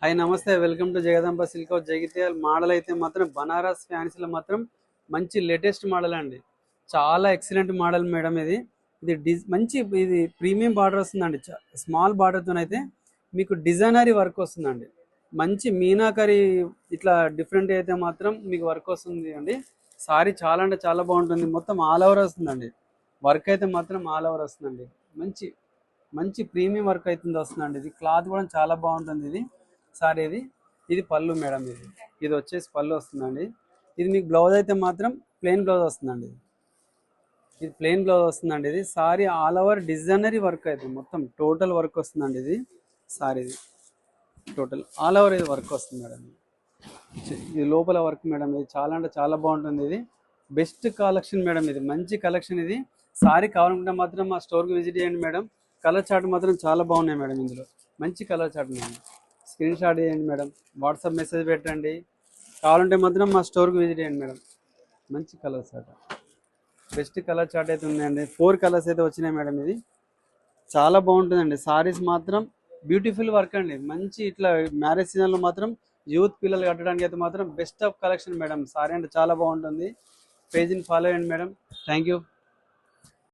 Hi నమస్తే, welcome to Jagadamba silk house Jagtial. Model అయితే మాత్రం బనారస్ ఫ్యాన్సీలో మాత్రం మంచి లేటెస్ట్ మోడల్ అండి. చాలా ఎక్సలెంట్ మోడల్ మేడం. ఇది మంచి ఇది ప్రీమియం బార్డర్ వస్తుందండి. స్మాల్ బార్డర్తో అయితే మీకు డిజైనరీ వర్క్ వస్తుందండి. మంచి మీనాకరి ఇట్లా డిఫరెంట్ అయితే మాత్రం మీకు వర్క్ వస్తుంది అండి. సారీ చాలా అంటే చాలా బాగుంటుంది. మొత్తం ఆల్ ఓవర్ వస్తుందండి. వర్క్ అయితే మాత్రం ఆల్ ఓవర్ వస్తుందండి. మంచి మంచి ప్రీమియం వర్క్ అయితే వస్తుందండి. ఇది క్లాత్ కూడా చాలా బాగుంటుంది. సారీ ఇది పళ్ళు మేడం. ఇది వచ్చేసి పళ్ళు వస్తుందండి. ఇది మీకు బ్లౌజ్ అయితే మాత్రం ప్లెయిన్ బ్లౌజ్ వస్తుందండి. ఇది ప్లెయిన్ బ్లౌజ్ వస్తుందండి. ఇది sorry all over designery work అయితే మొత్తం టోటల్ వర్క్ వస్తుందండి. ఇది సారీది టోటల్ ఆల్ ఓవర్ ఇది వర్క్ వస్తుంది మేడం. ఇది లోపల వర్క్ మేడం. ఇది చాలా అంటే చాలా బాగుంటుంది. ఇది బెస్ట్ కలెక్షన్ మేడం. ఇది మంచి కలెక్షన్. ఇది సారీ కావాలనుకుంటే మాత్రం మా స్టోర్కి విజిట్ చేయండి మేడం. కలర్ చార్ట్ మాత్రం చాలా బాగున్నాయి మేడం. ఇందులో మంచి colour chart madam. Screen shot చేయండి మేడం. వాట్సాప్ మెసేజ్ పెట్టండి. కావాలంటే మాత్రం మా స్టోర్కి విజిట్ చేయండి మేడం. మంచి colour chart, best colour chart అయితే ఉన్నాయండి. 4 కలర్స్ అయితే వచ్చినాయి మేడం. ఇది చాలా బాగుంటుందండి. సారీస్ మాత్రం బ్యూటిఫుల్ వర్క్ అండి. మంచి ఇట్లా మ్యారేజ్ సీజన్లో మాత్రం యూత్ పిల్లలు కట్టడానికి అయితే మాత్రం best of collection madam. Sorry అంటే చాలా బాగుంటుంది. పేజీని ఫాలో అయ్యండి మేడం. Thank you.